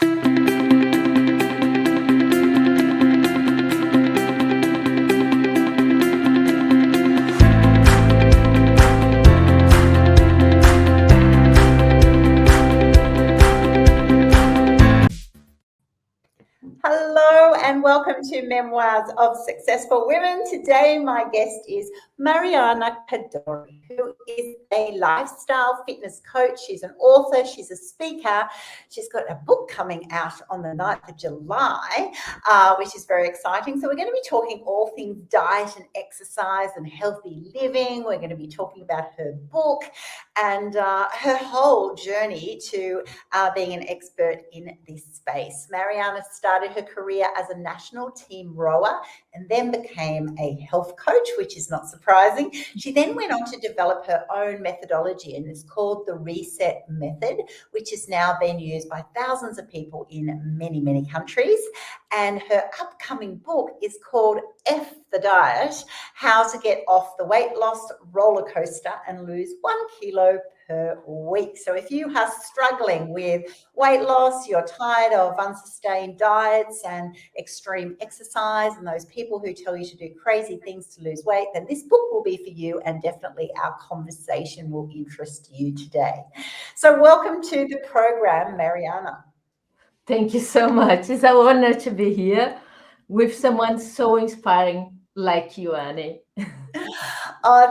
Hello and welcome to Memoirs of Successful Women. Today my guest is Mariana Cadore, who is a lifestyle fitness coach. She's an author, she's a speaker. She's got a book coming out on the 9th of July, which is very exciting. So we're going to be talking all things diet and exercise and healthy living. We're going to be talking about her book and her whole journey to being an expert in this space. Mariana started her career as a national team rower and then became a health coach, which is not surprising. She then went on to develop her own methodology, and it's called the Reset Method, which is now being used by thousands of people in many, many countries. And her upcoming book is called F the Diet, How to Get Off the Weight Loss Roller Coaster and Lose 1 kilo per week. So if you are struggling with weight loss, you're tired of unsustained diets and extreme exercise and those people who tell you to do crazy things to lose weight, then this book will be for you, and definitely our conversation will interest you today. So welcome to the program, Mariana. Thank you so much. It's an honor to be here with someone so inspiring like you, Annie.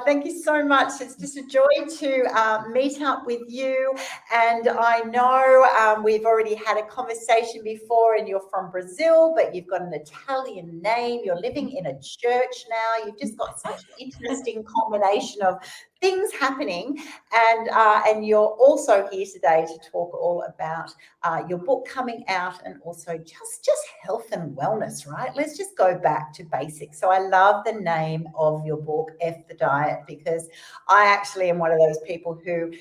Thank you so much. It's just a joy to meet up with you. And I know we've already had a conversation before, and you're from Brazil, but you've got an Italian name. You're living in a church now. You've just got such an interesting combination of things happening, and you're also here today to talk all about your book coming out, and also just health and wellness, right? Let's just go back to basics. So I love the name of your book, F the Diet, because I actually am one of those people who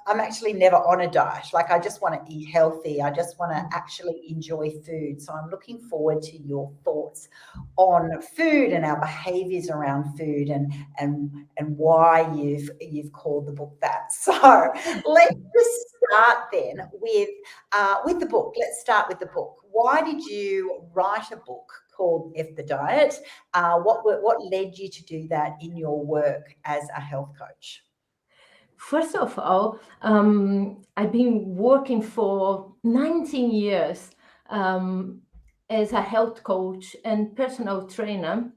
I'm actually never on a diet. Like, I just want to eat healthy. I just want to actually enjoy food. So I'm looking forward to your thoughts on food and our behaviors around food, and why you've called the book that. So let's just start then with the book. Let's start with the book. Why did you write a book called F the Diet? What led you to do that in your work as a health coach? First of all, I've been working for 19 years as a health coach and personal trainer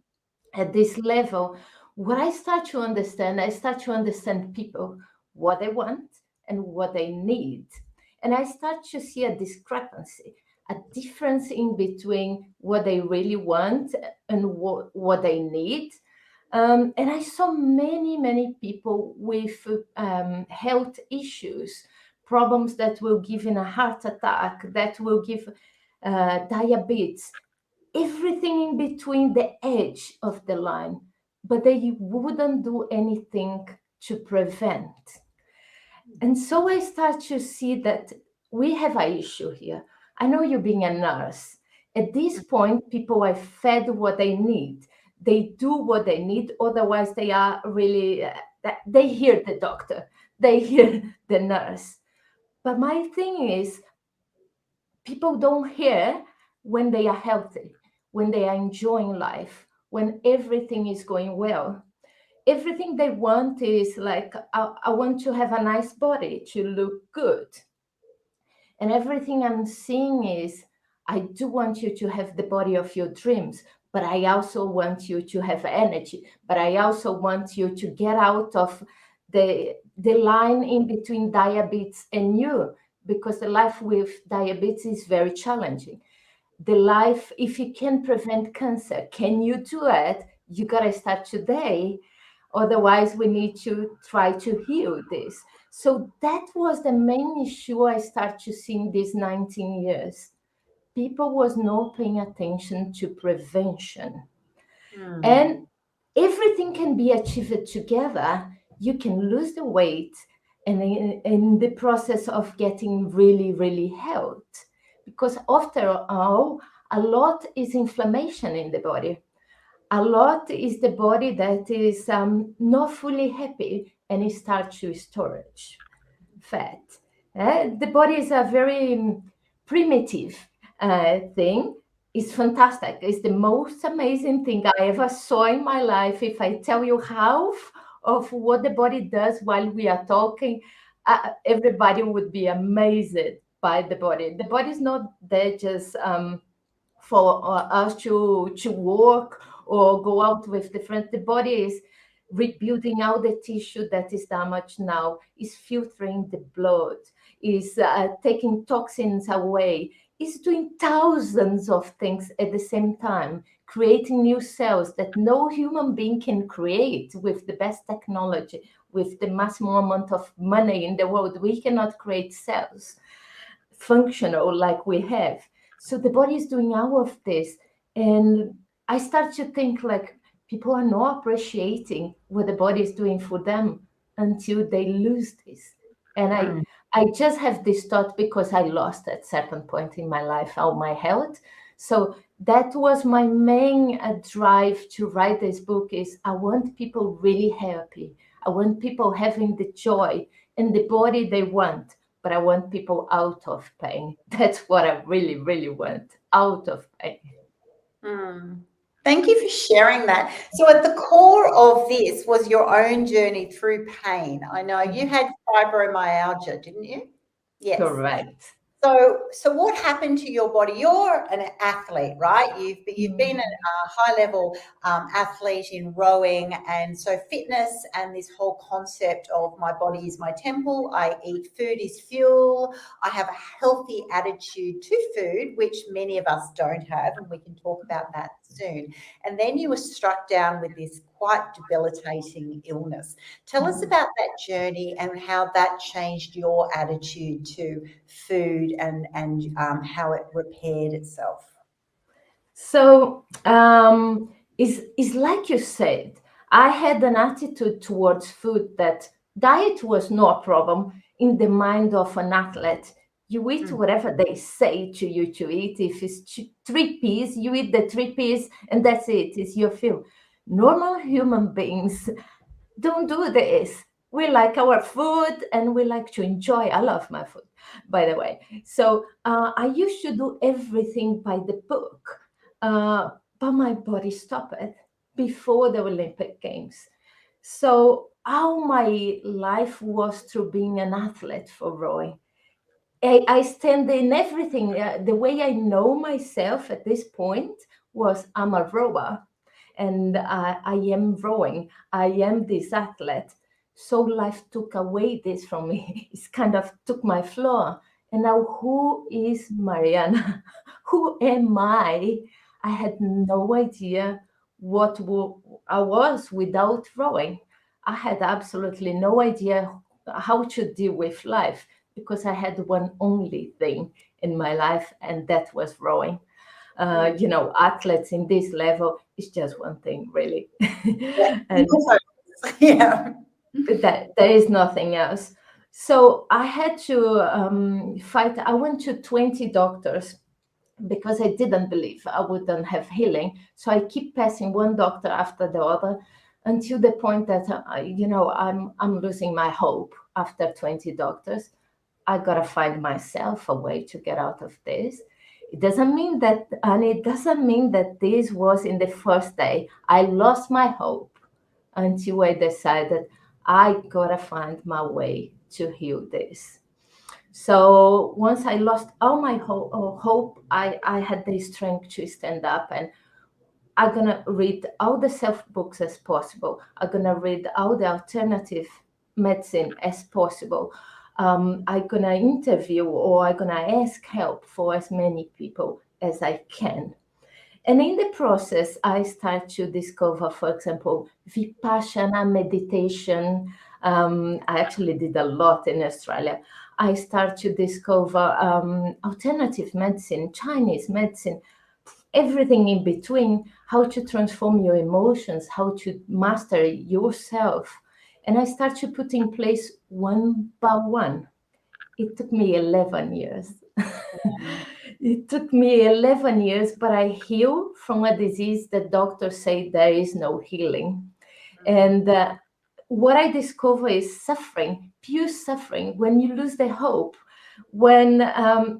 at this level. What I start to understand people, what they want and what they need. And I start to see a discrepancy, a difference in between what they really want and what they need. And I saw many people with health issues, problems that will give in a heart attack, that will give diabetes, everything in between the edge of the line, but they wouldn't do anything to prevent. And so I start to see that we have an issue here. I know you being a nurse. At this point, people are fed what they need. They do what they need. Otherwise, they are really, they hear the doctor, they hear the nurse. But my thing is, people don't hear when they are healthy, when they are enjoying life, when everything is going well. Everything they want is like, I want to have a nice body, to look good. And everything I'm seeing is, I do want you to have the body of your dreams, but I also want you to have energy. But I also want you to get out of the line in between diabetes and you, because the life with diabetes is very challenging. The life, if you can prevent cancer, can you do it? You got to start today. Otherwise, we need to try to heal this. So that was the main issue I started to see in these 19 years. People was not paying attention to prevention. And everything can be achieved together. You can lose the weight, and in the process of getting really healthy. Because after all, a lot is inflammation in the body. A lot is the body that is not fully happy, and it starts to storage fat. The body is a very primitive thing is fantastic. It's the most amazing thing I ever saw in my life. If I tell you half of what the body does while we are talking, everybody would be amazed by the body. The body is not there just for us to work or go out with the friends. The body is rebuilding all the tissue that is damaged now, is filtering the blood, is taking toxins away, is doing thousands of things at the same time, creating new cells that no human being can create with the best technology, with the maximum amount of money in the world. We cannot create cells functional like we have. So the body is doing all of this. And I start to think like people are not appreciating what the body is doing for them until they lose this. And I just have this thought because I lost at certain point in my life all my health. So that was my main drive to write this book is I want people really happy. I want people having the joy and the body they want, but I want people out of pain. That's what I really, really want, out of pain. Thank you for sharing that. So at the core of this was your own journey through pain. I know you had fibromyalgia, didn't you? Yes. Correct. So what happened to your body? You're an athlete, right? You've been a high level athlete in rowing, and so fitness and this whole concept of my body is my temple. I eat food is fuel. I have a healthy attitude to food, which many of us don't have, and we can talk about that soon. And then you were struck down with this quite debilitating illness. Tell us about that journey and how that changed your attitude to food and how it repaired itself. So it's like you said, I had an attitude towards food that diet was no problem in the mind of an athlete. You eat whatever they say to you to eat. If it's 3 peas, you eat the 3 peas and that's it. It's your fuel. Normal human beings don't do this. We like our food and we like to enjoy. I love my food, by the way. So I used to do everything by the book, but my body stopped it before the Olympic Games. So all my life was through being an athlete for rowing. I stand in everything. The way I know myself at this point was I'm a rower and I am rowing. I am this athlete. So life took away this from me. It's kind of took my floor. And now who is Mariana? Who am I? I had no idea what I was without rowing. I had absolutely no idea how to deal with life because I had one only thing in my life, and that was rowing. Athletes in this level is just one thing, really. And yeah. there is nothing else. So I had to fight. I went to 20 doctors because I didn't believe I wouldn't have healing. So I keep passing one doctor after the other until the point that, I'm losing my hope after 20 doctors. I got to find myself a way to get out of this. It doesn't mean that this was in the first day. I lost my hope until I decided I gotta find my way to heal this. So once I lost all my hope, I had the strength to stand up, and I'm gonna read all the self books as possible. I'm gonna read all the alternative medicine as possible. I'm gonna interview or I'm gonna ask help for as many people as I can. And in the process, I start to discover, for example, Vipassana meditation. I actually did a lot in Australia. I start to discover alternative medicine, Chinese medicine, everything in between, how to transform your emotions, how to master yourself. And I start to put in place one by one. It took me 11 years. It took me 11 years, but I healed from a disease that doctors say there is no healing. And what I discover is suffering, pure suffering. When you lose the hope, When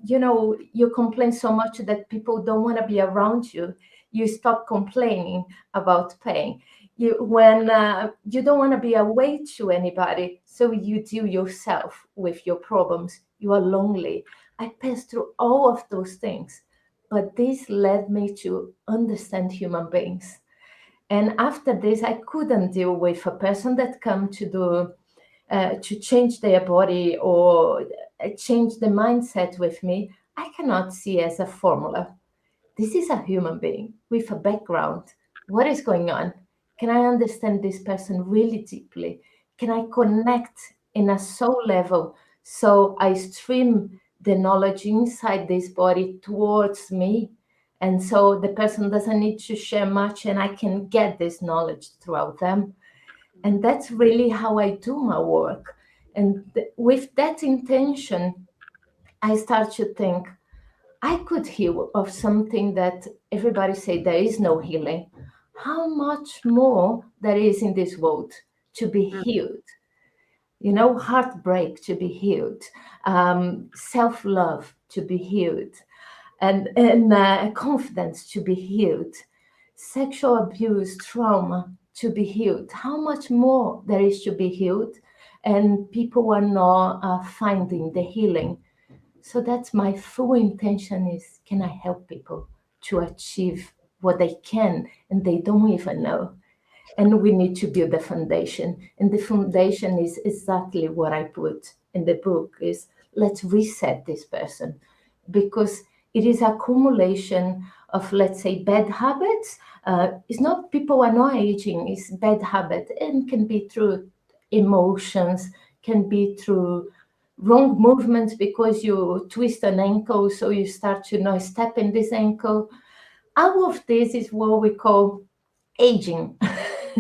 you complain so much that people don't want to be around you, you stop complaining about pain. When you don't want to be a weight to anybody, so you deal yourself with your problems. You are lonely. I passed through all of those things, but this led me to understand human beings. And after this, I couldn't deal with a person that come to do to change their body or change the mindset with me. I cannot see as a formula. This is a human being with a background. What is going on? Can I understand this person really deeply? Can I connect in a soul level so I stream the knowledge inside this body towards me? And so the person doesn't need to share much and I can get this knowledge throughout them. And that's really how I do my work. And with that intention, I start to think I could heal of something that everybody say there is no healing. How much more there is in this world to be healed? Heartbreak to be healed, self-love to be healed, and confidence to be healed, sexual abuse, trauma to be healed. How much more there is to be healed, and people are not finding the healing. So that's my full intention is, can I help people to achieve what they can and they don't even know? And we need to build a foundation. And the foundation is exactly what I put in the book is let's reset this person, because it is accumulation of, let's say, bad habits. It's not people are not aging, it's bad habit, and can be through emotions, can be through wrong movements because you twist an ankle, so you start to step in this ankle. All of this is what we call aging.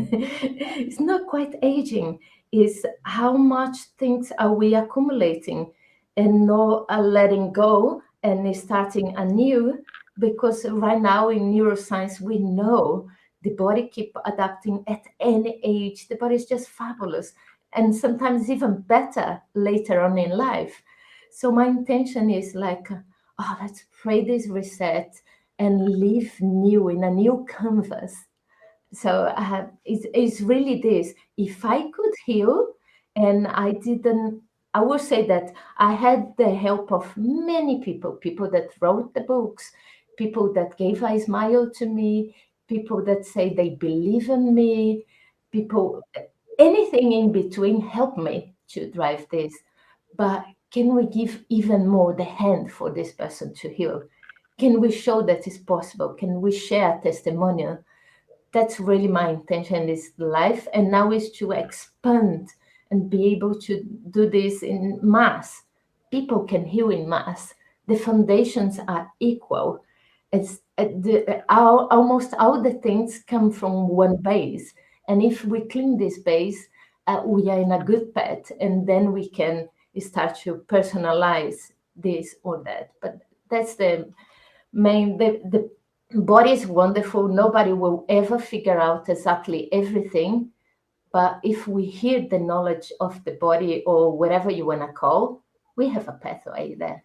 It's not quite aging, it's how much things are we accumulating and not letting go and starting anew. Because right now in neuroscience we know the body keep adapting at any age. The body is just fabulous, and sometimes even better later on in life. So my intention is like, let's pray this reset and live new in a new canvas. So it's really this. If I could heal, and I will say that I had the help of many people that wrote the books, people that gave a smile to me, people that say they believe in me, people, anything in between help me to drive this. But can we give even more the hand for this person to heal? Can we show that it's possible? Can we share testimonial? That's really my intention in this life, and now is to expand and be able to do this in mass. People can heal in mass. The foundations are equal. It's almost all the things come from one base, and if we clean this base, we are in a good path, and then we can start to personalize this or that. But that's the main. The body is wonderful. Nobody will ever figure out exactly everything. But if we hear the knowledge of the body or whatever you want to call, we have a pathway there.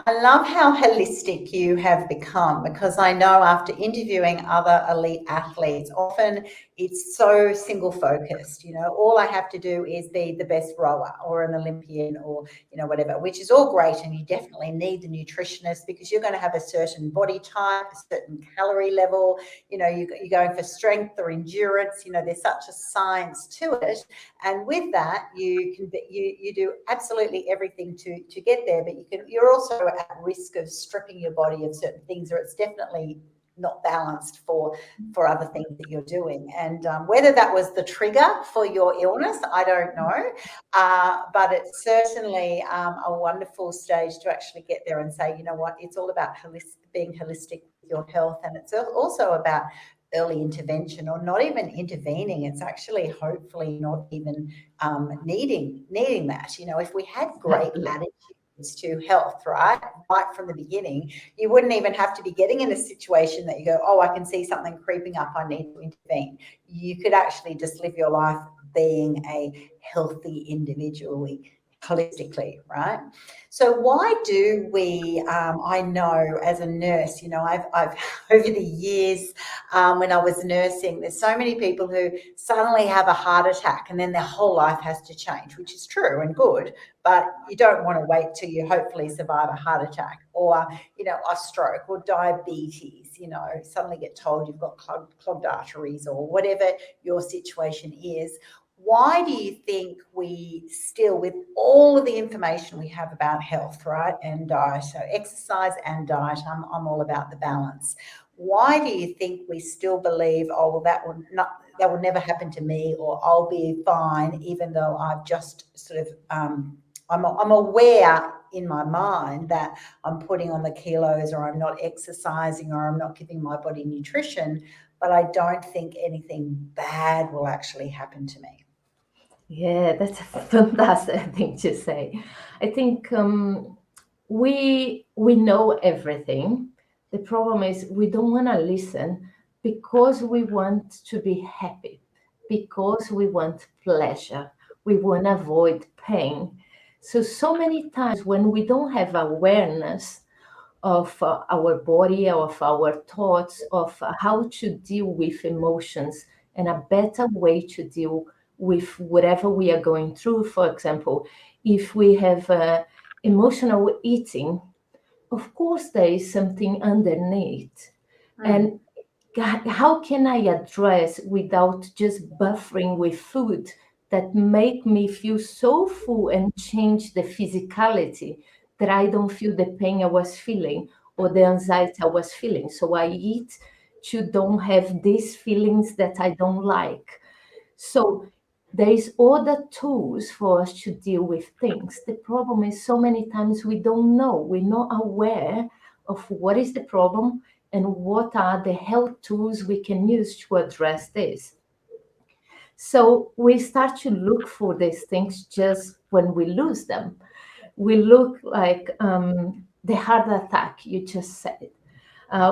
I love how holistic you have become, because I know after interviewing other elite athletes, often it's so single focused. All I have to do is be the best rower or an Olympian or, whatever, which is all great. And you definitely need the nutritionist because you're going to have a certain body type, a certain calorie level. You're going for strength or endurance. There's such a science to it. And with that, you do absolutely everything to get there, but you're also at risk of stripping your body of certain things, or it's definitely not balanced for other things that you're doing. And whether that was the trigger for your illness, I don't know, but it's certainly a wonderful stage to actually get there and say, you know what, it's all about being holistic with your health, and it's also about early intervention, or not even intervening. It's actually hopefully not even needing that. If we had great attitudes to health, right from the beginning, you wouldn't even have to be getting in a situation that you go, oh, I can see something creeping up, I need to intervene. You could actually just live your life being a healthy individual. holistically, right? So why do we, I know as a nurse, I've over the years, when I was nursing, there's so many people who suddenly have a heart attack and then their whole life has to change, which is true and good, but you don't want to wait till you hopefully survive a heart attack or, a stroke or diabetes, suddenly get told you've got clogged arteries or whatever your situation is. Why do you think we still, with all of the information we have about health, right, and diet, so exercise and diet, I'm all about the balance. Why do you think we still believe, oh, well, that will never happen to me, or I'll be fine, even though I've just sort of, I'm aware in my mind that I'm putting on the kilos, or I'm not exercising, or I'm not giving my body nutrition, but I don't think anything bad will actually happen to me. Yeah, that's a fantastic thing to say. I think we know everything. The problem is we don't want to listen because we want to be happy, because we want pleasure, we want to avoid pain. So many times when we don't have awareness of our body, of our thoughts, of how to deal with emotions, and a better way to deal with whatever we are going through. For example, if we have emotional eating, of course there is something underneath. And how can I address without just buffering with food that make me feel so full and change the physicality that I don't feel the pain I was feeling or the anxiety I was feeling? So I eat to don't have these feelings that I don't like. So there is other tools for us to deal with things. The problem is so many times we don't know. We're not aware of what is the problem and what are the health tools we can use to address this. So we start to look for these things just when we lose them. We look like the heart attack you just said.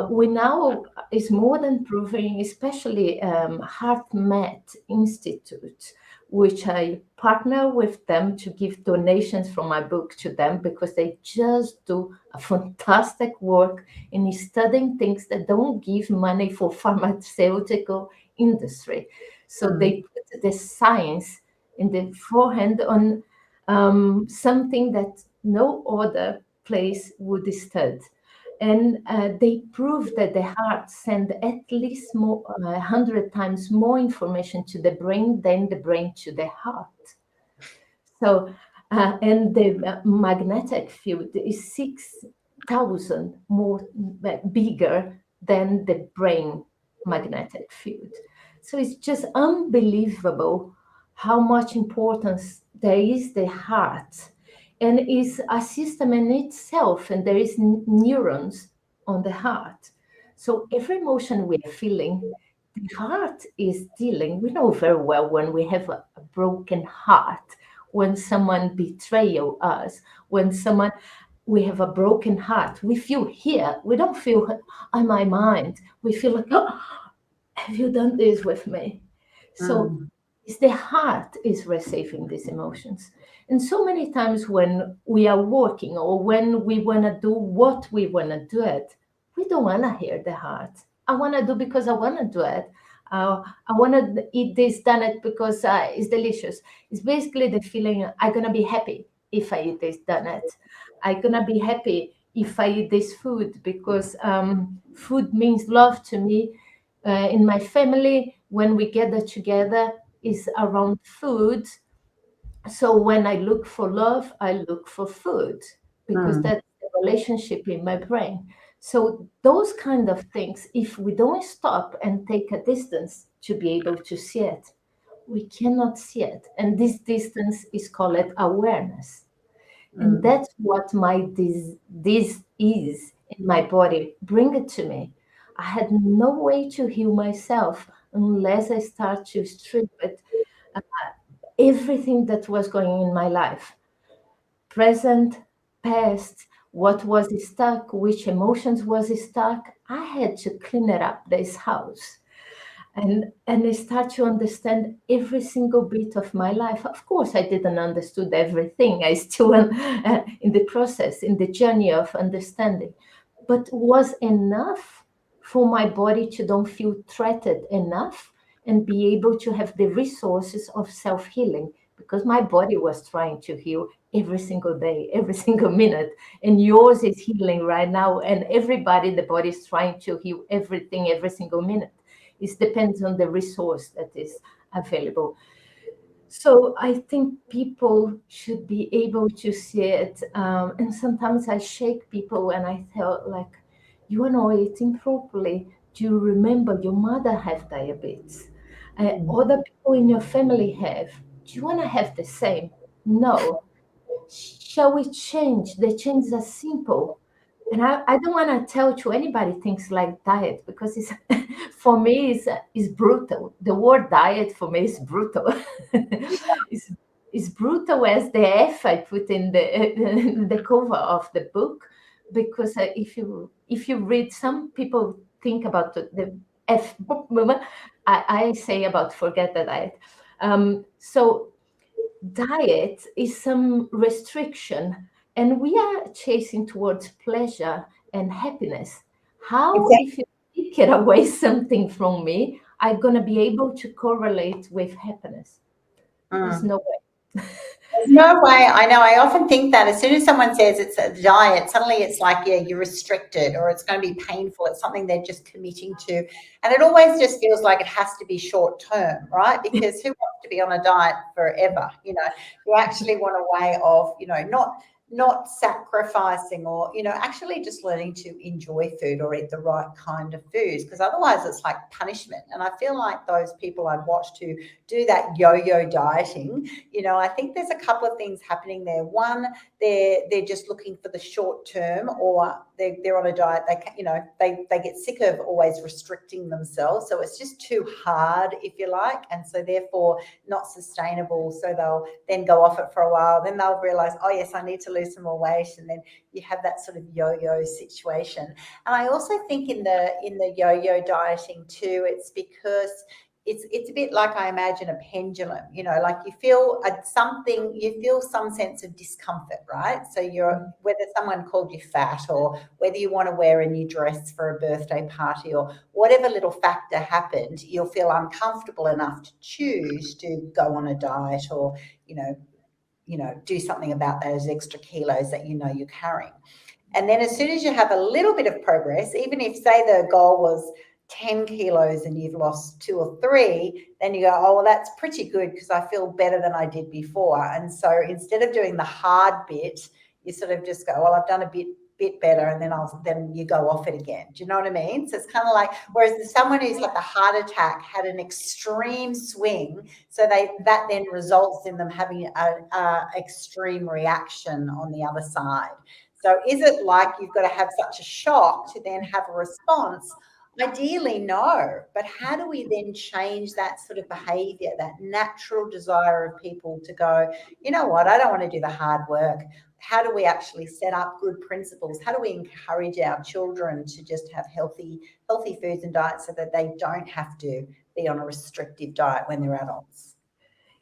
We now is more than proving, especially HeartMath Institute, which I partner with them to give donations from my book to them because they just do a fantastic work in studying things that don't give money for pharmaceutical industry. So they put the science in the forehand on something that no other place would study. And they prove that the heart sends at least 100 times more information to the brain than the brain to the heart. So, and the magnetic field is 6,000 more bigger than the brain magnetic field. So it's just unbelievable how much importance there is the heart, and is a system in itself, and there is neurons on the heart. So every emotion we are feeling, the heart is dealing. We know very well when we have a broken heart, when someone betrays us, when we have a broken heart, we feel here. We don't feel on my mind. We feel like, oh, have you done this with me? So it's the heart is receiving these emotions. And so many times when we are working or when we want to do what we want to do it, we don't want to hear the heart. I want to do because I want to do it. I want to eat this donut because it's delicious. It's basically the feeling I'm going to be happy if I eat this donut. I'm going to be happy if I eat this food because food means love to me. In my family, when we gather together, is around food. So when I look for love, I look for food because that's the relationship in my brain. So those kind of things, if we don't stop and take a distance to be able to see it, we cannot see it. And this distance is called awareness. And that's what this is in my body. Bring it to me. I had no way to heal myself unless I start to strip it, everything that was going on in my life, present, past, what was stuck, which emotions was stuck. I had to clean it up, this house. and I start to understand every single bit of my life. Of course, I didn't understood everything. I still am in the process, in the journey of understanding, but was enough for my body to don't feel threatened enough and be able to have the resources of self-healing, because my body was trying to heal every single day, every single minute, and yours is healing right now, and everybody in the body is trying to heal everything every single minute. It depends on the resource that is available. So I think people should be able to see it. And sometimes I shake people and I tell, like, you are not eating properly. Do you remember your mother have diabetes? Other people in your family have. Do you want to have the same? No. Shall we change? The changes are simple. And I don't want to tell to anybody things like diet, because it's for me is brutal. The word diet for me is brutal. it's, it's brutal as the F I put in the cover of the book, because if you read, some people think about the F. I say about forget the diet. So diet is some restriction, and we are chasing towards pleasure and happiness. How, Exactly. if you take it away something from me, I'm going to be able to correlate with happiness? There's no way. There's no way. I know. I often think that as soon as someone says it's a diet, suddenly it's like, yeah, you're restricted or it's going to be painful. It's something they're just committing to. And it always just feels like it has to be short term, right? Because who wants to be on a diet forever? You actually want a way of, not sacrificing or, actually just learning to enjoy food or eat the right kind of foods, because otherwise it's like punishment. And I feel like those people I've watched who do that yo-yo dieting, I think there's a couple of things happening there. One, they're just looking for the short term, or they're on a diet. They get sick of always restricting themselves, so it's just too hard, if you like, and so therefore not sustainable. So they'll then go off it for a while. Then they'll realize, oh yes, I need to lose some more weight, and then you have that sort of yo-yo situation. And I also think in the yo-yo dieting too, it's because it's a bit like, I imagine, a pendulum, like you feel some sense of discomfort, right? So whether someone called you fat, or whether you want to wear a new dress for a birthday party, or whatever little factor happened, you'll feel uncomfortable enough to choose to go on a diet, or, do something about those extra kilos that you're carrying. And then as soon as you have a little bit of progress, even if, say, the goal was 10 kilos and you've lost 2 or 3, then you go, oh, well, that's pretty good because I feel better than I did before. And so instead of doing the hard bit, you sort of just go, well, I've done a bit better, and then you go off it again. Do you know what I mean? So it's kind of like, whereas someone who's had the heart attack had an extreme swing, so that then results in them having a extreme reaction on the other side. So is it like you've got to have such a shock to then have a response? Ideally, no. But how do we then change that sort of behavior, that natural desire of people to go, you know what, I don't want to do the hard work. How do we actually set up good principles? How do we encourage our children to just have healthy foods and diets, so that they don't have to be on a restrictive diet when they're adults?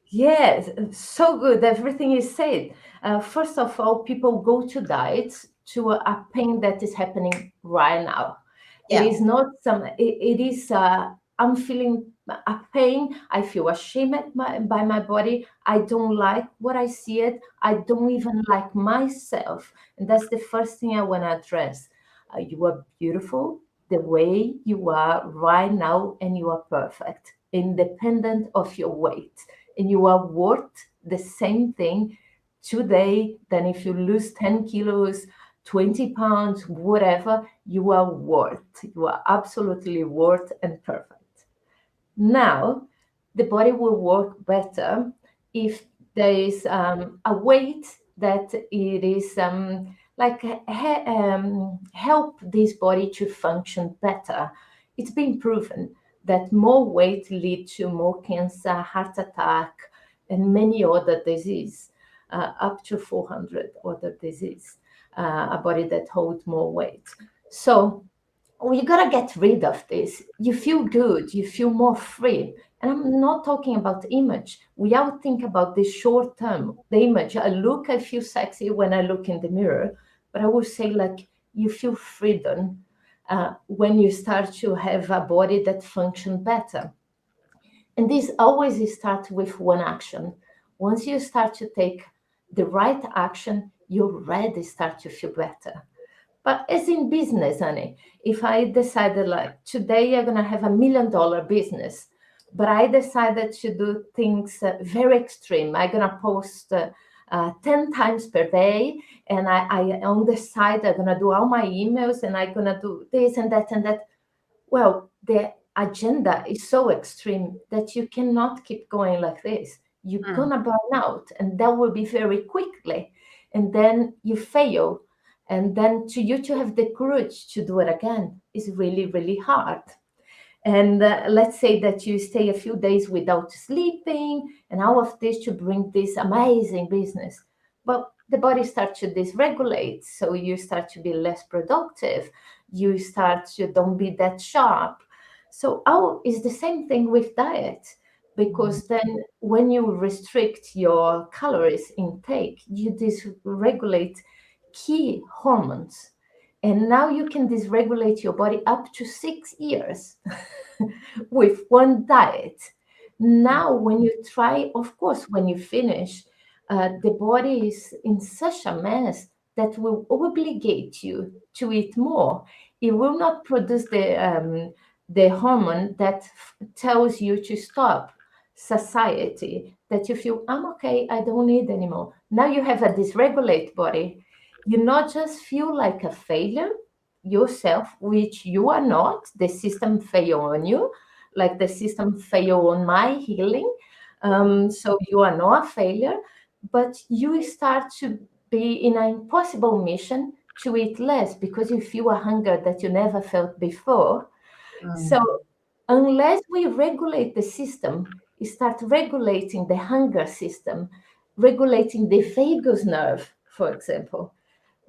Yes, so good. Everything is said. First of all, people go to diets to a pain that is happening right now. It Yeah. is not it is, I'm feeling a pain. I feel ashamed by my body. I don't like what I see it. I don't even like myself. And that's the first thing I want to address. You are beautiful the way you are right now, and you are perfect, independent of your weight. And you are worth the same thing today than if you lose 10 kilos, 20 pounds, whatever. You are worth. You are absolutely worth and perfect. Now, the body will work better if there is a weight that it is help this body to function better. It's been proven that more weight lead to more cancer, heart attack, and many other disease, up to 400 other disease, a body that holds more weight. So you gotta get rid of this. You feel good, you feel more free. And I'm not talking about image. We all think about the short term, the image. I feel sexy when I look in the mirror, but I would say like you feel freedom when you start to have a body that functions better. And this always starts with one action. Once you start to take the right action, you already start to feel better. But as in business, honey, if I decided like today I'm gonna have $1 million business, but I decided to do things very extreme. I'm gonna post 10 times per day, and I on the side I'm gonna do all my emails, and I'm gonna do this and that and that. Well, the agenda is so extreme that you cannot keep going like this. You're gonna burn out, and that will be very quickly, and then you fail. And then to you to have the courage to do it again is really, really hard. And let's say that you stay a few days without sleeping and all of this to bring this amazing business. But the body starts to dysregulate. So you start to be less productive. You start to don't be that sharp. So it's the same thing with diet. Because then when you restrict your calories intake, you dysregulate key hormones. And now you can dysregulate your body up to 6 years with one diet. Now, when you try, of course, when you finish, the body is in such a mess that will obligate you to eat more. It will not produce the hormone that tells you to stop satiety, that you feel, I'm okay, I don't need anymore. Now you have a dysregulated body. You not just feel like a failure yourself, which you are not. The system fail on you, like the system fail on my healing. So you are not a failure, but you start to be in an impossible mission to eat less because you feel a hunger that you never felt before. So unless we regulate the system, start regulating the hunger system, regulating the vagus nerve, for example,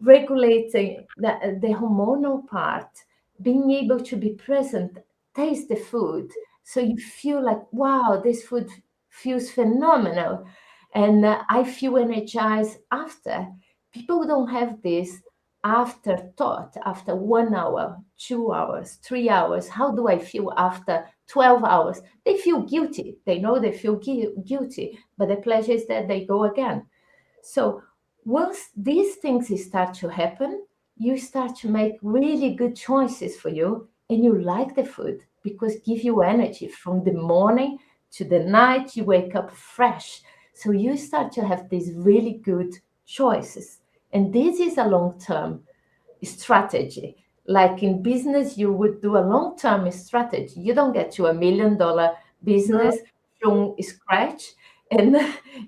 regulating the hormonal part, being able to be present, taste the food. So you feel like, wow, this food feels phenomenal. And I feel energized after. People don't have this afterthought after 1 hour, 2 hours, 3 hours. How do I feel after 12 hours? They feel guilty. They know they feel guilty, but the pleasure is that they go again. So once these things start to happen, you start to make really good choices for you, and you like the food because give you energy from the morning to the night. You wake up fresh. So you start to have these really good choices. And this is a long-term strategy. Like in business, you would do a long-term strategy. You don't get to $1 million business from scratch and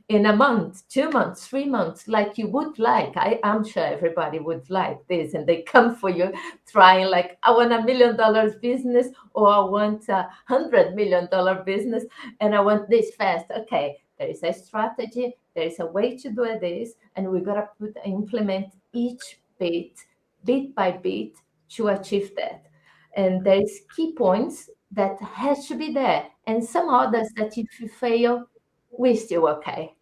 in a month, 2 months, 3 months, like you would like. I'm sure everybody would like this, and they come for you trying like, I want $1 million business, or I want $100 million business, and I want this fast. Okay, there is a strategy, there is a way to do this, and we gotta implement each bit by bit to achieve that. And there is key points that has to be there, and some others that if you fail, we're still okay.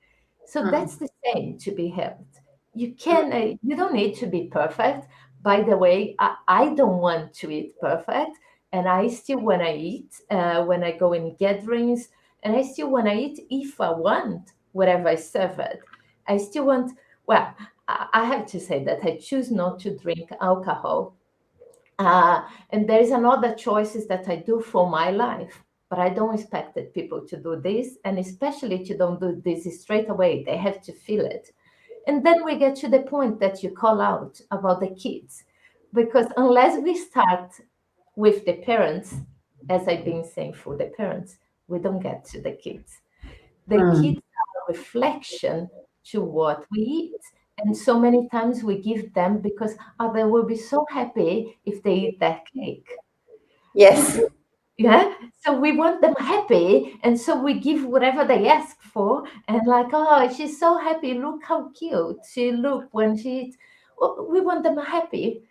So that's the same to be helped. You can, you don't need to be perfect. By the way, I don't want to eat perfect, and I still when I eat, when I go in gatherings, and I still when I eat, if I want whatever I served, I still want. Well, I have to say that I choose not to drink alcohol, and there is another choices that I do for my life. But I don't expect that people to do this, and especially to don't do this straight away. They have to feel it. And then we get to the point that you call out about the kids. Because unless we start with the parents, as I've been saying for the parents, we don't get to the kids. The kids are a reflection to what we eat. And so many times we give them because they will be so happy if they eat that cake. Yes. Yeah, so we want them happy, and so we give whatever they ask for, and like, oh, she's so happy. Look how cute she look when she eats. Well, we want them happy,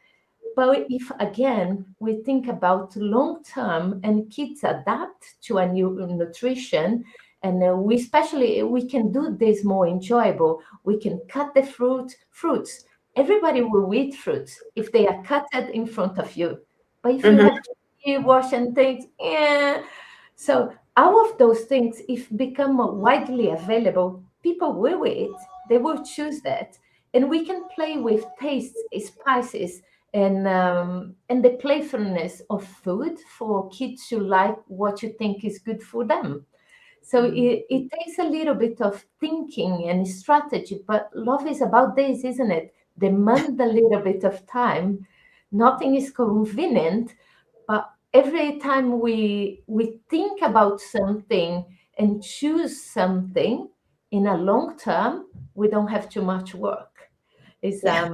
but if again we think about long term and kids adapt to a new nutrition, and we can do this more enjoyable. We can cut the fruits. Everybody will eat fruits if they are cut in front of you. But if you Mhm. have to wash and things, yeah. So all of those things, if become widely available, people will eat. They will choose that, and we can play with tastes, spices, and the playfulness of food for kids to like what you think is good for them. So it takes a little bit of thinking and strategy, but love is about this, isn't it? Demand a little bit of time. Nothing is convenient, but every time we think about something and choose something in a long term, we don't have too much work. It's Yeah.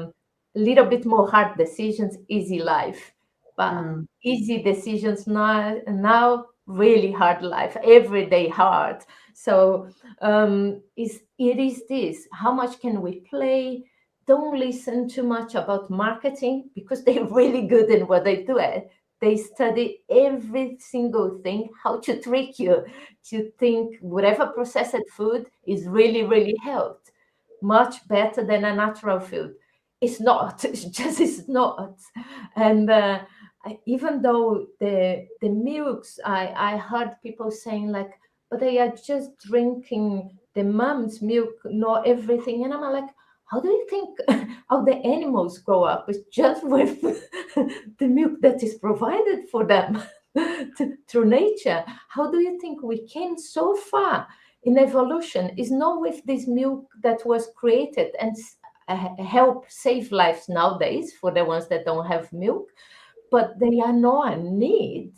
a little bit more hard decisions, easy life, but Mm. easy decisions now really hard life, every day hard. So it is this: how much can we play? Don't listen too much about marketing, because they're really good in what they do. They study every single thing, how to trick you to think whatever processed food is really, really health, much better than a natural food. It's not. It's not. And even though the milks, I heard people saying like, but they are just drinking the mom's milk, not everything. And I'm like, how do you think how the animals grow up? It's just with the milk that is provided for them through nature. How do you think we came so far in evolution? Is not with this milk that was created and help save lives nowadays for the ones that don't have milk, but they are not a need.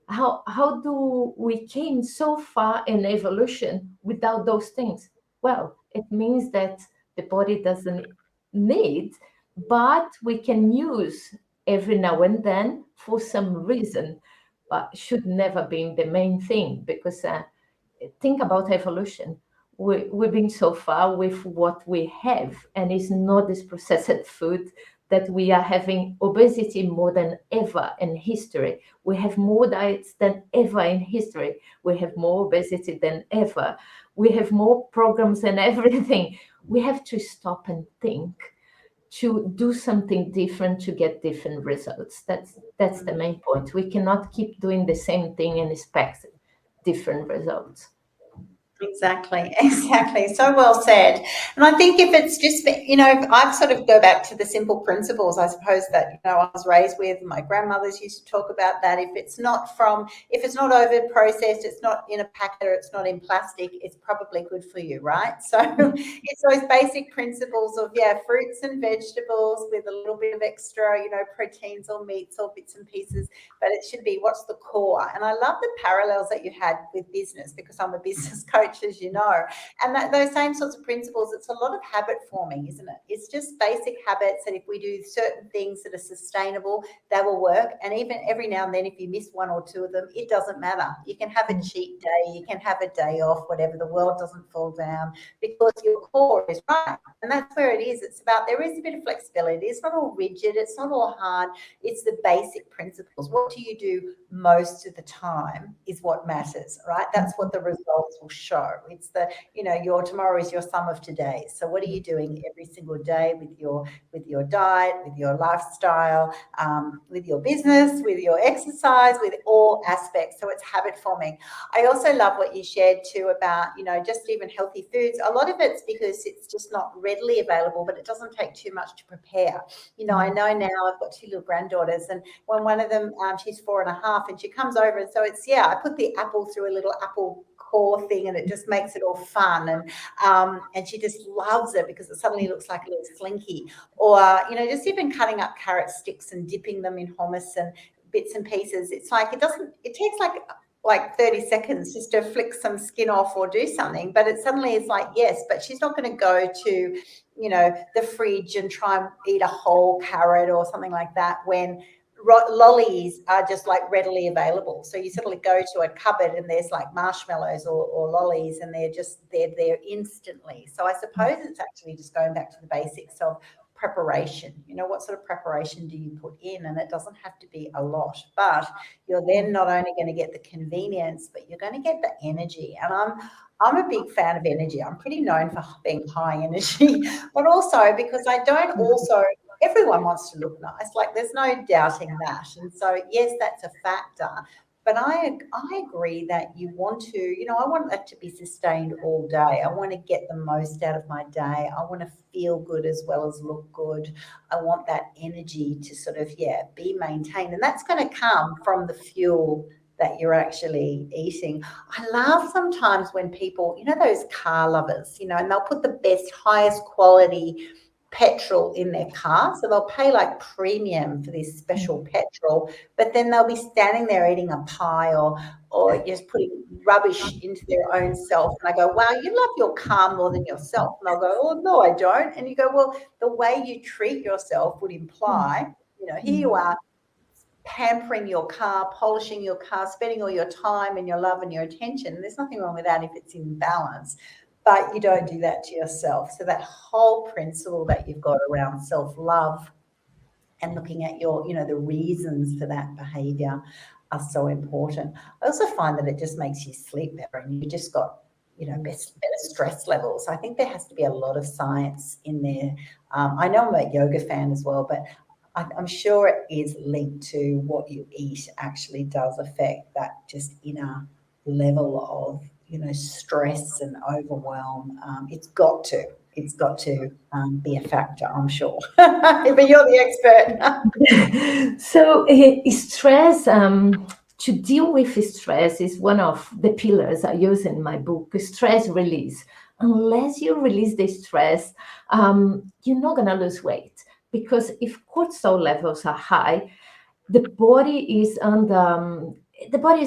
How do we came so far in evolution without those things? Well, it means that the body doesn't need, but we can use every now and then for some reason, but should never be the main thing, because think about evolution. We've been so far with what we have, and it's not this processed food that we are having obesity more than ever in history. We have more diets than ever in history. We have more obesity than ever. We have more programs and everything. We have to stop and think, to do something different to get different results. That's the main point. We cannot keep doing the same thing and expect different results. Exactly, exactly. So well said. And I think if it's just, I've sort of go back to the simple principles, I suppose, that, I was raised with. My grandmothers used to talk about that. If it's not over processed, it's not in a packet, or it's not in plastic, it's probably good for you, right? So it's those basic principles of, fruits and vegetables with a little bit of extra, proteins or meats or bits and pieces, but it should be what's the core. And I love the parallels that you had with business, because I'm a business coach, as you know, and that those same sorts of principles, it's a lot of habit forming, isn't it? It's just basic habits, and if we do certain things that are sustainable, they will work. And even every now and then, if you miss one or two of them, it doesn't matter. You can have a cheat day, you can have a day off, whatever. The world doesn't fall down, because your core is right. And that's where it is. It's about, there is a bit of flexibility. It's not all rigid, it's not all hard. It's the basic principles. What do you do most of the time is what matters, right? That's what the results will show. It's the, your tomorrow is your sum of today. So what are you doing every single day with your diet, with your lifestyle, with your business, with your exercise, with all aspects? So it's habit forming. I also love what you shared too about, just even healthy foods. A lot of it's because it's just not readily available, but it doesn't take too much to prepare. I know now I've got two little granddaughters, and when one of them, she's 4.5, and she comes over, and so it's, I put the apple through a little apple core thing, and it just makes it all fun, and she just loves it because it suddenly looks like a little slinky. Or just even cutting up carrot sticks and dipping them in hummus and bits and pieces. It's like it takes like 30 seconds just to flick some skin off or do something, but it suddenly is like, yes, but she's not going to go to the fridge and try and eat a whole carrot or something like that, when lollies are just like readily available. So you suddenly go to a cupboard and there's like marshmallows or lollies, and they're there instantly. So I suppose it's actually just going back to the basics of preparation. What sort of preparation do you put in? And it doesn't have to be a lot, but you're then not only going to get the convenience, but you're going to get the energy. And I'm a big fan of energy. I'm pretty known for being high energy, but also because everyone wants to look nice. Like, there's no doubting that. And so, yes, that's a factor. But I agree that you want to, I want that to be sustained all day. I want to get the most out of my day. I want to feel good as well as look good. I want that energy to sort of, be maintained. And that's going to come from the fuel that you're actually eating. I love sometimes when people, those car lovers, and they'll put the best, highest quality petrol in their car. So they'll pay like premium for this special petrol, but then they'll be standing there eating a pie or just putting rubbish into their own self. And I go, wow, you love your car more than yourself. And they'll go, oh, no, I don't. And you go, well, the way you treat yourself would imply, here you are pampering your car, polishing your car, spending all your time and your love and your attention. There's nothing wrong with that if it's in balance. But you don't do that to yourself. So that whole principle that you've got around self-love and looking at your, the reasons for that behaviour are so important. I also find that it just makes you sleep better, and you just got, better stress levels. I think there has to be a lot of science in there. I know I'm a yoga fan as well, but I'm sure it is linked to what you eat actually does affect that just inner level of, stress and overwhelm. It's got to be a factor, I'm sure. But you're the expert. So stress, to deal with stress is one of the pillars I use in my book, stress release. Unless you release the stress, you're not going to lose weight, because if cortisol levels are high, the body is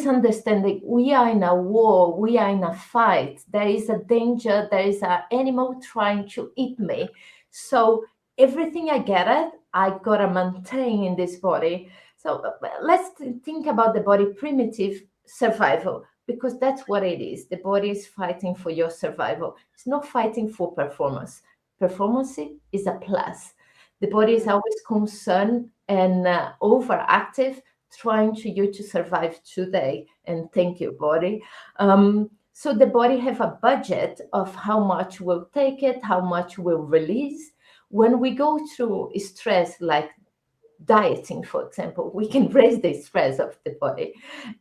understanding we are in a war, we are in a fight, there is a danger, there is an animal trying to eat me. So everything I gotta maintain in this body. So let's think about the body primitive survival, because that's what it is. The body is fighting for your survival. It's not fighting for performance. Performance is a plus. The body is always concerned and overactive, trying you to survive today. And thank you, body. So the body have a budget of how much we'll take it, how much we'll release. When we go through stress, like dieting, for example, we can raise the stress of the body.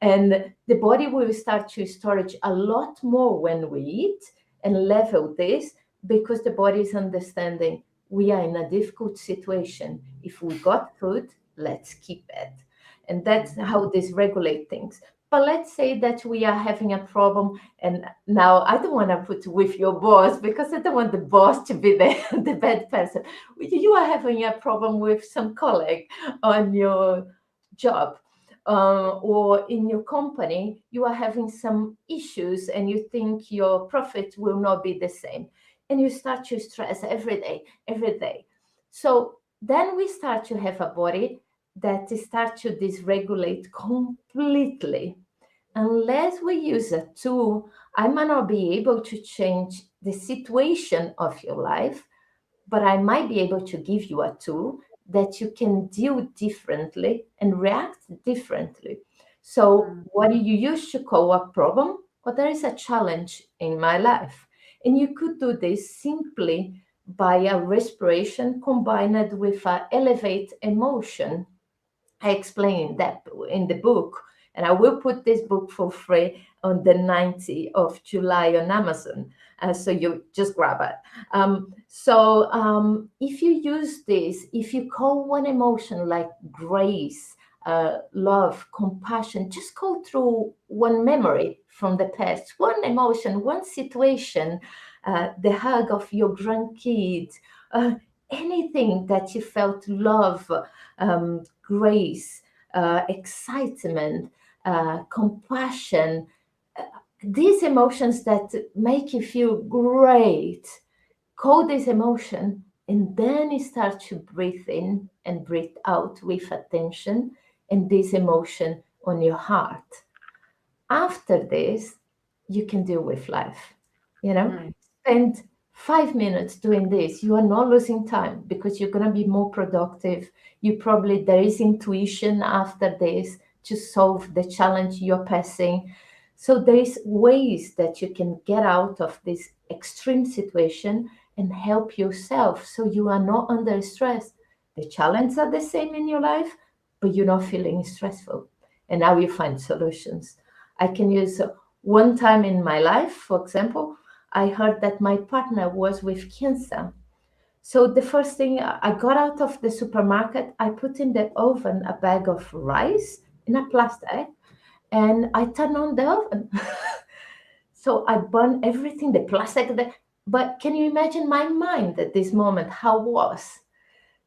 And the body will start to storage a lot more when we eat and level this, because the body is understanding we are in a difficult situation. If we got food, let's keep it. And that's how this regulate things. But let's say that we are having a problem, and now I don't want to put with your boss, because I don't want the boss to be the bad person. You are having a problem with some colleague on your job, or in your company, you are having some issues and you think your profit will not be the same. And you start to stress every day. So then we start to have a body that start to dysregulate completely. Unless we use a tool, I might not be able to change the situation of your life, but I might be able to give you a tool that you can deal differently and react differently. So what do you use to call a problem? Well, there is a challenge in my life. And you could do this simply by a respiration combined with an elevate emotion. I explain that in the book, and I will put this book for free on the 19th of July on Amazon. So you just grab it. If you use this, if you call one emotion like grace, love, compassion, just go through one memory from the past, one emotion, one situation, the hug of your grandkids, anything that you felt love, grace, excitement, compassion, these emotions that make you feel great. Call this emotion, and then you start to breathe in and breathe out with attention and this emotion on your heart. After this, you can deal with life. Spend 5 minutes doing this, you are not losing time because you're going to be more productive. There is intuition after this to solve the challenge you're passing. So there is ways that you can get out of this extreme situation and help yourself so you are not under stress. The challenges are the same in your life, but you're not feeling stressful. And now you find solutions. I can use one time in my life, for example, I heard that my partner was with cancer. So the first thing I got out of the supermarket, I put in the oven a bag of rice in a plastic and I turned on the oven. So I burned everything, the plastic. But can you imagine my mind at this moment, how it was?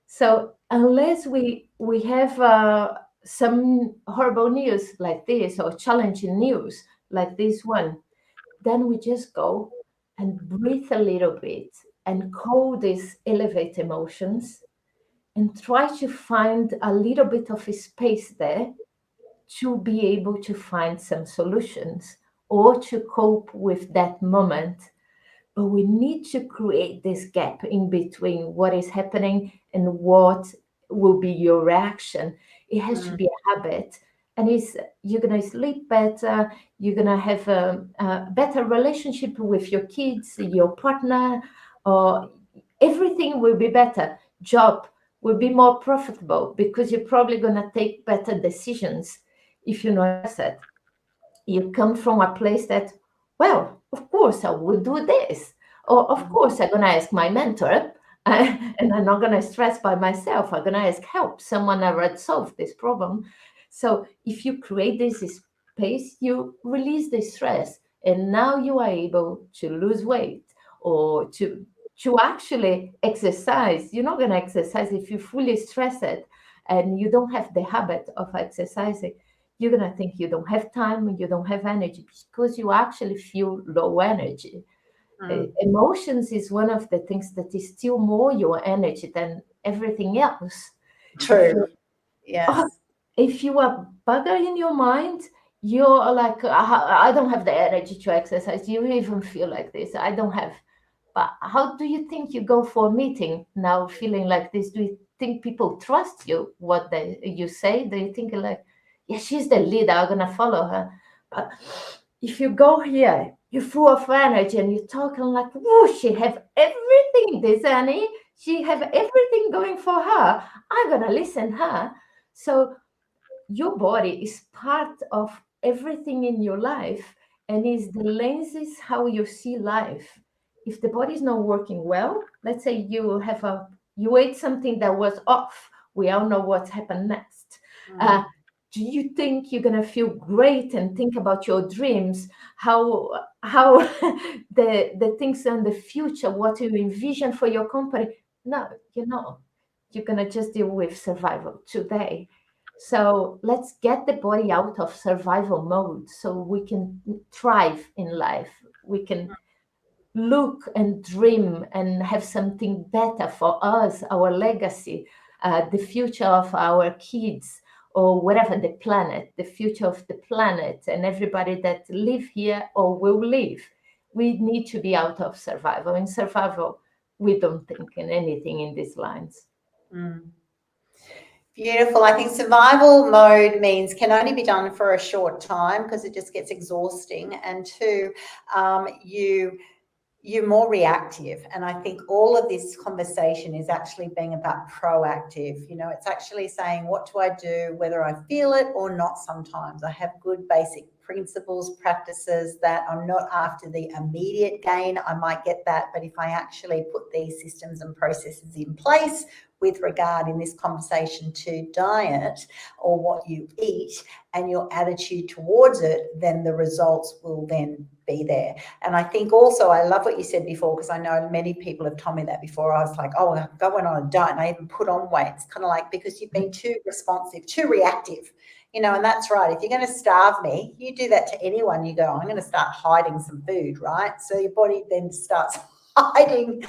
So unless we have some horrible news like this or challenging news like this one, then we just go and breathe a little bit and call these elevate emotions and try to find a little bit of a space there to be able to find some solutions or to cope with that moment. But we need to create this gap in between what is happening and what will be your reaction. It has to be a habit. And you're going to sleep better, you're going to have a better relationship with your kids, your partner, or everything will be better. Job will be more profitable because you're probably going to take better decisions if you know that. You come from a place that, well, of course I would do this. Or of course I'm gonna ask my mentor, and I'm not gonna stress by myself. I'm gonna ask help. Someone already solved this problem. So if you create this space, you release the stress, and now you are able to lose weight or to actually exercise. You're not gonna exercise if you're fully stressed and you don't have the habit of exercising. You're going to think you don't have time and you don't have energy because you actually feel low energy. Emotions is one of the things that is still more your energy than everything else. True. Yes. If you are bugger in your mind, you're like, I don't have the energy to exercise. You even feel like this. I don't have. But how do you think you go for a meeting now feeling like this? Do you think people trust you, what you say? Do you think like, yeah, she's the leader, I'm going to follow her? But if you go here, you're full of energy and you're talking like, whoa, she have everything, this Annie. She have everything going for her. I'm going to listen her. So your body is part of everything in your life and is the lenses how you see life. If the body is not working well, let's say you ate something that was off, we all know what happened next. Do you think you're gonna feel great and think about your dreams, how the things in the future, what you envision for your company? No, you're gonna just deal with survival today. So let's get the body out of survival mode so we can thrive in life. We can look and dream and have something better for us, our legacy, the future of our kids, or whatever, the planet, the future of the planet, and everybody that live here or will live. We need to be out of survival. In survival, we don't think in anything in these lines. Beautiful. I think survival mode means can only be done for a short time because it just gets exhausting. And two, you're more reactive. And I think all of this conversation is actually being about proactive. You know, it's actually saying, what do I do, whether I feel it or not sometimes. I have good basic principles, practices that I'm not after the immediate gain. I might get that. But if I actually put these systems and processes in place with regard in this conversation to diet or what you eat and your attitude towards it, then the results will then be there. And I think also, I love what you said before, because I know many people have told me that before. I was like, oh, I'm going on a diet and I even put on weight. It's kind of like because you've been too responsive, too reactive, you know, and that's right. If you're going to starve me, you do that to anyone, you go, I'm going to start hiding some food, right? So your body then starts hiding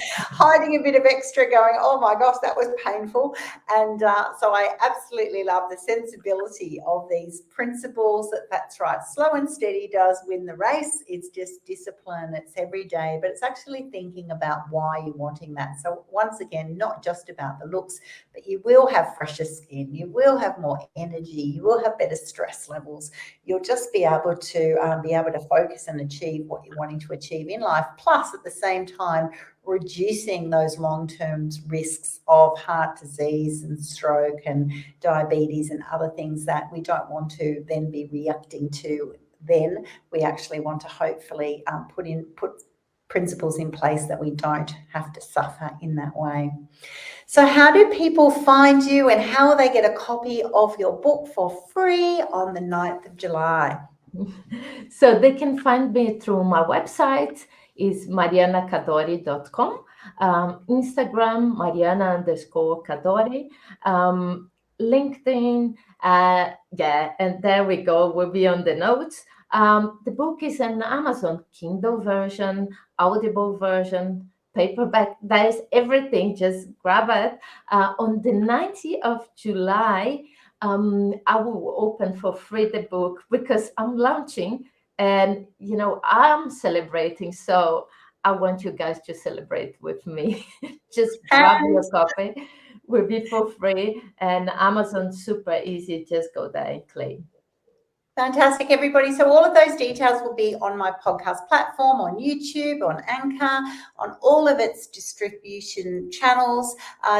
a bit of extra, going, oh my gosh, that was painful. And so I absolutely love the sensibility of these principles. That's right, slow and steady does win the race. It's just discipline, it's every day, but it's actually thinking about why you're wanting that. So once again, not just about the looks, but you will have fresher skin, you will have more energy, you will have better stress levels. You'll just be able to focus and achieve what you're wanting to achieve in life. Plus, at the same time, reducing those long-term risks of heart disease and stroke and diabetes and other things that we don't want to then be reacting to. Then we actually want to hopefully put principles in place that we don't have to suffer in that way. So how do people find you, and how will they get a copy of your book for free on the 9th of July? So they can find me through my website, is marianacadore.com, Instagram, Mariana_Cadore, LinkedIn, and there we go, will be on the notes. The book is an Amazon Kindle version, Audible version, paperback, there is everything, just grab it. On the 19th of July, I will open for free the book because I'm launching and, I'm celebrating. So I want you guys to celebrate with me. Just grab your copy. Will be for free. And Amazon, super easy. Just go there and claim. Fantastic, everybody. So all of those details will be on my podcast platform, on YouTube, on Anchor, on all of its distribution channels.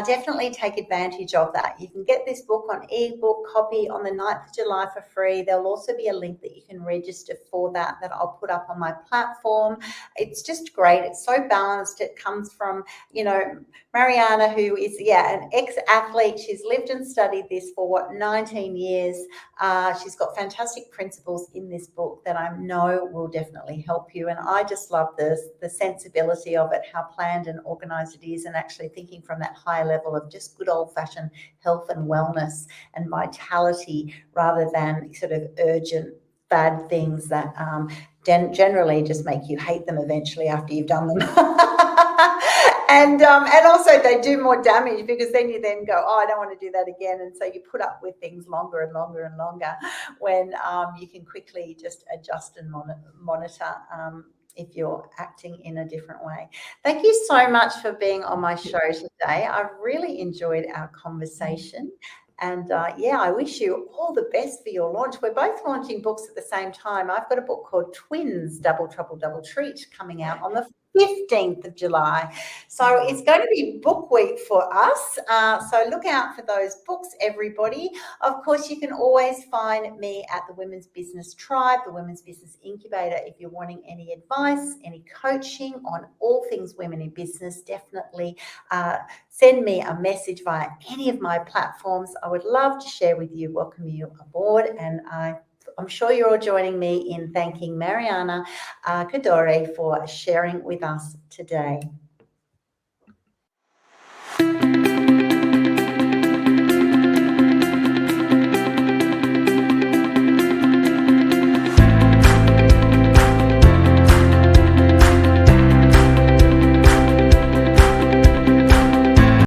Definitely take advantage of that. You can get this book on ebook copy on the 9th of July for free. There'll also be a link that you can register for that I'll put up on my platform. It's just great. It's so balanced. It comes from, Mariana, who is, an ex-athlete. She's lived and studied this for 19 years. She's got fantastic principles in this book that I know will definitely help you. And I just love the sensibility of it, how planned and organized it is, and actually thinking from that higher level of just good old-fashioned health and wellness and vitality, rather than sort of urgent bad things that generally just make you hate them eventually after you've done them. And also they do more damage, because then you then go, oh, I don't want to do that again. And so you put up with things longer and longer and longer, when you can quickly just adjust and monitor if you're acting in a different way. Thank you so much for being on my show today. I've really enjoyed our conversation. And I wish you all the best for your launch. We're both launching books at the same time. I've got a book called Twins, Double Trouble, Double Treat, coming out on the 15th of July. So it's going to be book week for us. So look out for those books, everybody. Of course, you can always find me at the Women's Business Tribe, the Women's Business Incubator. If you're wanting any advice, any coaching on all things women in business, definitely send me a message via any of my platforms. I would love to share with you, welcome you aboard. And I'm sure you're all joining me in thanking Mariana Cadore for sharing with us today.